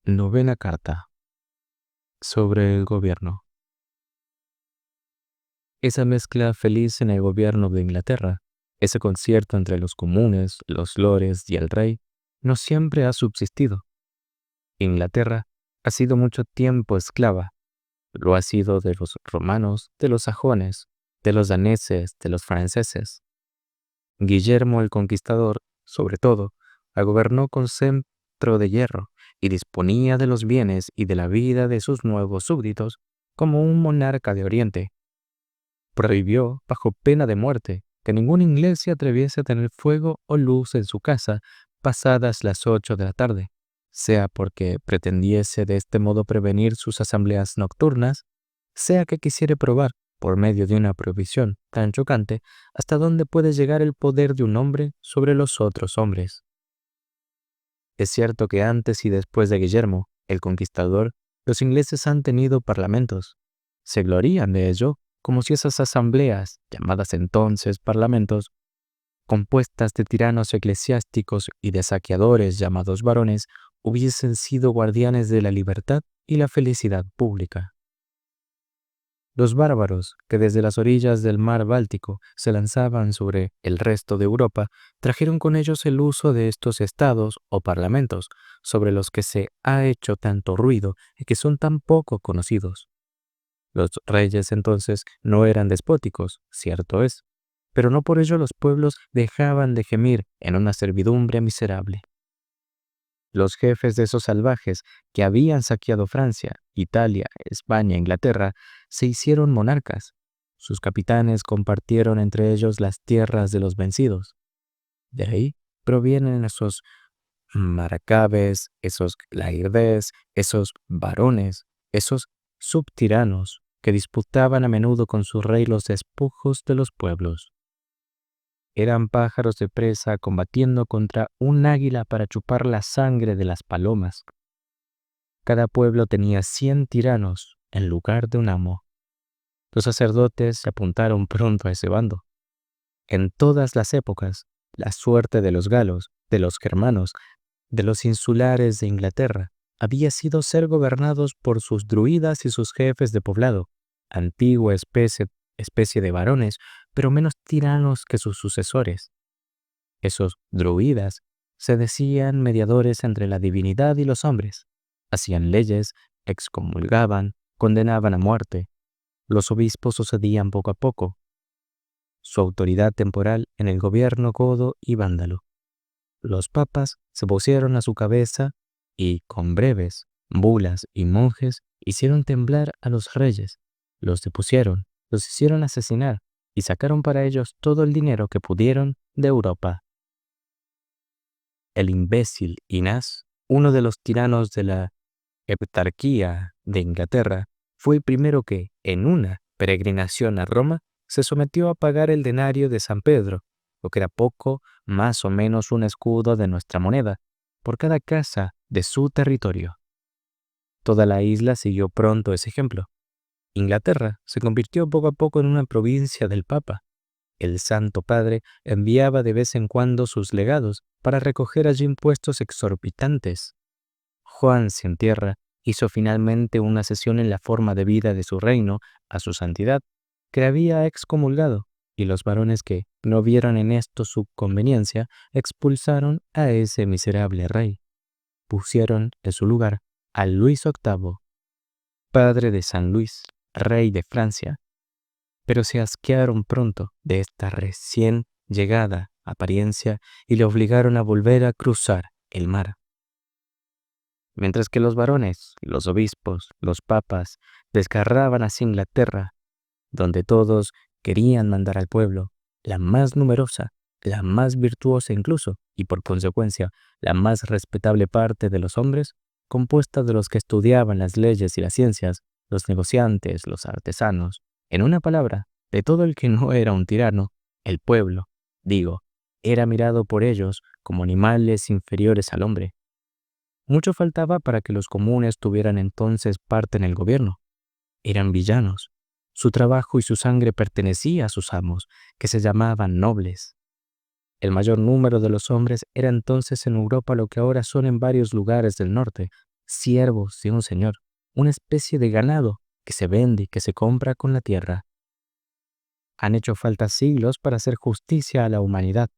Novena carta sobre el gobierno. Esa mezcla feliz en el gobierno de Inglaterra, ese concierto entre los comunes, los lores y el rey, no siempre ha subsistido. Inglaterra ha sido mucho tiempo esclava. Lo ha sido de los romanos, de los sajones, de los daneses, de los franceses. Guillermo el Conquistador, sobre todo, la gobernó con cetro de hierro y disponía de los bienes y de la vida de sus nuevos súbditos como un monarca de Oriente. Prohibió, bajo pena de muerte, que ningún inglés se atreviese a tener fuego o luz en su casa pasadas las 8 de la tarde, sea porque pretendiese de este modo prevenir sus asambleas nocturnas, sea que quisiere probar, por medio de una prohibición tan chocante, hasta dónde puede llegar el poder de un hombre sobre los otros hombres. Es cierto que antes y después de Guillermo, el Conquistador, los ingleses han tenido parlamentos. Se glorían de ello, como si esas asambleas, llamadas entonces parlamentos, compuestas de tiranos eclesiásticos y de saqueadores llamados varones, hubiesen sido guardianes de la libertad y la felicidad pública. Los bárbaros, que desde las orillas del mar Báltico se lanzaban sobre el resto de Europa, trajeron con ellos el uso de estos estados o parlamentos, sobre los que se ha hecho tanto ruido y que son tan poco conocidos. Los reyes entonces no eran despóticos, cierto es, pero no por ello los pueblos dejaban de gemir en una servidumbre miserable. Los jefes de esos salvajes que habían saqueado Francia, Italia, España e Inglaterra se hicieron monarcas. Sus capitanes compartieron entre ellos las tierras de los vencidos. De ahí provienen esos maracabes, esos lairdes, esos varones, esos subtiranos que disputaban a menudo con su rey los despojos de los pueblos. Eran pájaros de presa combatiendo contra un águila para chupar la sangre de las palomas. Cada pueblo tenía 100 tiranos en lugar de un amo. Los sacerdotes se apuntaron pronto a ese bando. En todas las épocas, la suerte de los galos, de los germanos, de los insulares de Inglaterra, había sido ser gobernados por sus druidas y sus jefes de poblado, antigua especie de varones, pero menos tiranos que sus sucesores. Esos druidas se decían mediadores entre la divinidad y los hombres. Hacían leyes, excomulgaban, condenaban a muerte. Los obispos sucedían poco a poco su autoridad temporal en el gobierno godo y vándalo. Los papas se pusieron a su cabeza y, con breves, bulas y monjes, hicieron temblar a los reyes, los depusieron, los hicieron asesinar y sacaron para ellos todo el dinero que pudieron de Europa. El imbécil Inás, uno de los tiranos de la heptarquía de Inglaterra, fue el primero que, en una peregrinación a Roma, se sometió a pagar el denario de San Pedro, lo que era poco más o menos un escudo de nuestra moneda, por cada casa de su territorio. Toda la isla siguió pronto ese ejemplo. Inglaterra se convirtió poco a poco en una provincia del Papa. El Santo Padre enviaba de vez en cuando sus legados para recoger allí impuestos exorbitantes. Juan sin tierra hizo finalmente una cesión en la forma de vida de su reino a su santidad, que había excomulgado, y los varones que no vieron en esto su conveniencia expulsaron a ese miserable rey. Pusieron en su lugar a Luis VIII, padre de San Luis, rey de Francia, pero se asquearon pronto de esta recién llegada apariencia y le obligaron a volver a cruzar el mar. Mientras que los varones, los obispos, los papas desgarraban hacia Inglaterra, donde todos querían mandar al pueblo, la más numerosa, la más virtuosa incluso, y por consecuencia la más respetable parte de los hombres, compuesta de los que estudiaban las leyes y las ciencias, los negociantes, los artesanos, en una palabra, de todo el que no era un tirano, el pueblo, digo, era mirado por ellos como animales inferiores al hombre. Mucho faltaba para que los comunes tuvieran entonces parte en el gobierno. Eran villanos. Su trabajo y su sangre pertenecía a sus amos, que se llamaban nobles. El mayor número de los hombres era entonces en Europa lo que ahora son en varios lugares del norte, siervos de un señor, una especie de ganado que se vende y que se compra con la tierra. Han hecho falta siglos para hacer justicia a la humanidad,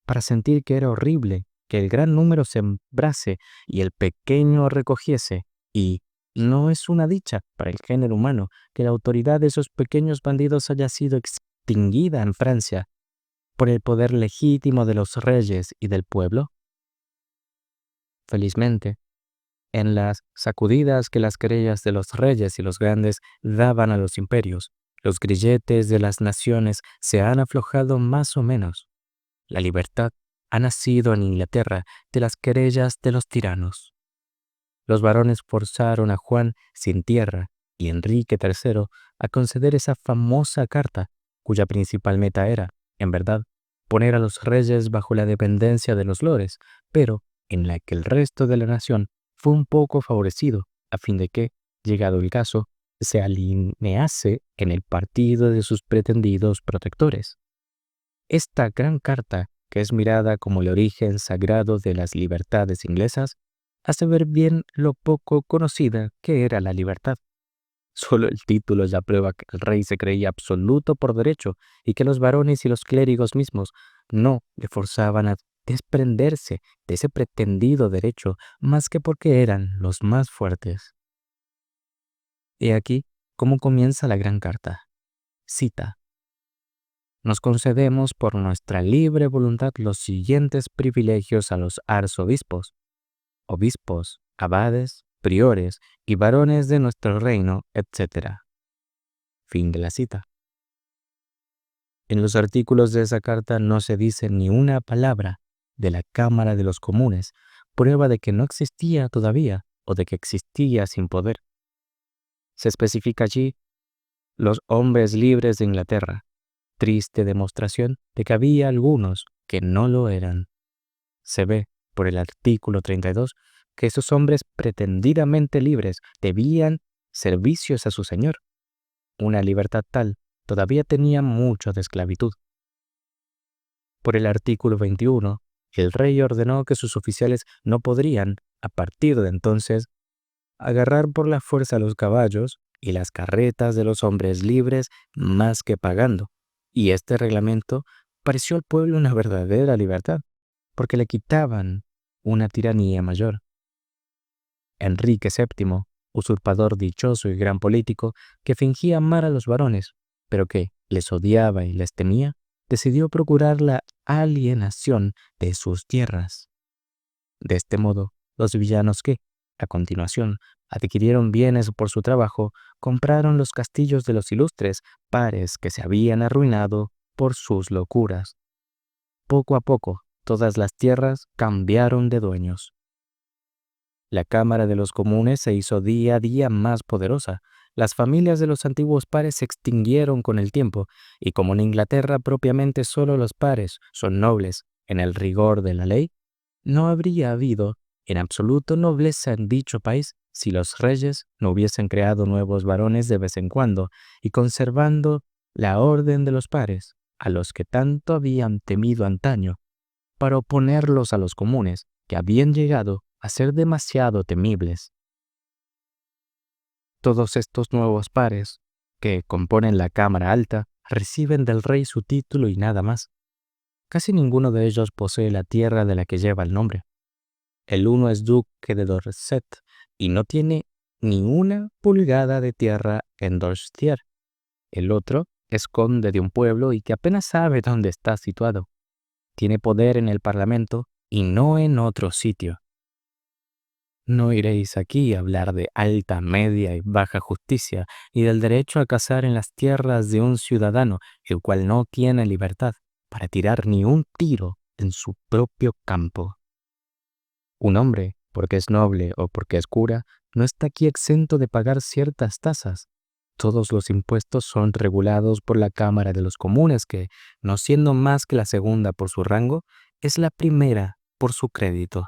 para sentir que era horrible que el gran número sembrase y el pequeño recogiese, y no es una dicha para el género humano que la autoridad de esos pequeños bandidos haya sido extinguida en Francia por el poder legítimo de los reyes y del pueblo. Felizmente, en las sacudidas que las querellas de los reyes y los grandes daban a los imperios, los grilletes de las naciones se han aflojado más o menos. La libertad ha nacido en Inglaterra de las querellas de los tiranos. Los varones forzaron a Juan sin tierra y Enrique III a conceder esa famosa carta, cuya principal meta era, en verdad, poner a los reyes bajo la dependencia de los lores, pero en la que el resto de la nación fue un poco favorecido, a fin de que, llegado el caso, se alinease en el partido de sus pretendidos protectores. Esta gran carta, que es mirada como el origen sagrado de las libertades inglesas, hace ver bien lo poco conocida que era la libertad. Solo el título ya prueba que el rey se creía absoluto por derecho y que los varones y los clérigos mismos no le forzaban a desprenderse de ese pretendido derecho más que porque eran los más fuertes. He aquí cómo comienza la gran carta. Cita: nos concedemos por nuestra libre voluntad los siguientes privilegios a los arzobispos, obispos, abades, priores y varones de nuestro reino, etc. Fin de la cita. En los artículos de esa carta no se dice ni una palabra de la Cámara de los Comunes, prueba de que no existía todavía o de que existía sin poder. Se especifica allí los hombres libres de Inglaterra, triste demostración de que había algunos que no lo eran. Se ve por el artículo 32 que esos hombres pretendidamente libres debían servicios a su señor. Una libertad tal todavía tenía mucho de esclavitud. Por el artículo 21, el rey ordenó que sus oficiales no podrían, a partir de entonces, agarrar por la fuerza los caballos y las carretas de los hombres libres más que pagando. Y este reglamento pareció al pueblo una verdadera libertad, porque le quitaban una tiranía mayor. Enrique VII, usurpador dichoso y gran político, que fingía amar a los varones, pero que les odiaba y les temía, decidió procurar la alienación de sus tierras. De este modo, los villanos que, a continuación, adquirieron bienes por su trabajo, compraron los castillos de los ilustres pares que se habían arruinado por sus locuras. Poco a poco, todas las tierras cambiaron de dueños. La Cámara de los Comunes se hizo día a día más poderosa. Las familias de los antiguos pares se extinguieron con el tiempo, y como en Inglaterra propiamente solo los pares son nobles en el rigor de la ley, no habría habido en absoluto nobleza en dicho país si los reyes no hubiesen creado nuevos varones de vez en cuando y conservando la orden de los pares, a los que tanto habían temido antaño, para oponerlos a los comunes, que habían llegado a ser demasiado temibles. Todos estos nuevos pares, que componen la Cámara Alta, reciben del rey su título y nada más. Casi ninguno de ellos posee la tierra de la que lleva el nombre. El uno es duque de Dorset y no tiene ni una pulgada de tierra en Dorsetshire. El otro es conde de un pueblo y que apenas sabe dónde está situado. Tiene poder en el Parlamento y no en otro sitio. No iréis aquí a hablar de alta, media y baja justicia y del derecho a cazar en las tierras de un ciudadano, el cual no tiene libertad para tirar ni un tiro en su propio campo. Un hombre, porque es noble o porque es cura, no está aquí exento de pagar ciertas tasas. Todos los impuestos son regulados por la Cámara de los Comunes, que, no siendo más que la segunda por su rango, es la primera por su crédito.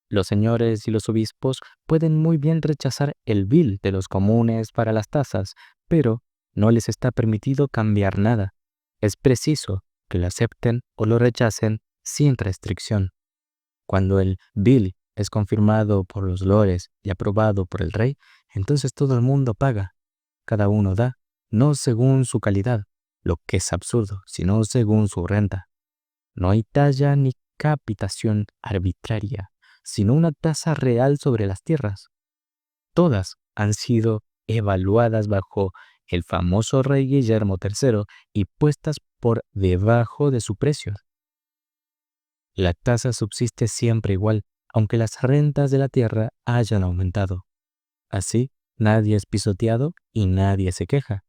Los señores y los obispos pueden muy bien rechazar el bill de los comunes para las tasas, pero no les está permitido cambiar nada. Es preciso que lo acepten o lo rechacen sin restricción. Cuando el bill es confirmado por los lores y aprobado por el rey, entonces todo el mundo paga. Cada uno da, no según su calidad, lo que es absurdo, sino según su renta. No hay talla ni capitación arbitraria, sino una tasa real sobre las tierras. Todas han sido evaluadas bajo el famoso rey Guillermo III y puestas por debajo de su precio. La tasa subsiste siempre igual, aunque las rentas de la tierra hayan aumentado. Así, nadie es pisoteado y nadie se queja.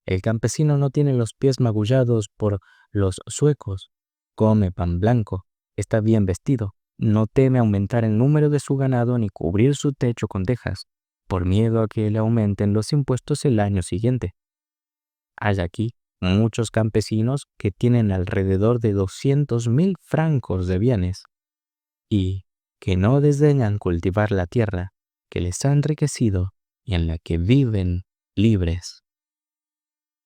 El campesino no tiene los pies magullados por los suecos, come pan blanco, está bien vestido, no teme aumentar el número de su ganado ni cubrir su techo con tejas, por miedo a que le aumenten los impuestos el año siguiente. Hay aquí muchos campesinos que tienen alrededor de 200.000 francos de bienes y que no desdeñan cultivar la tierra que les ha enriquecido y en la que viven libres.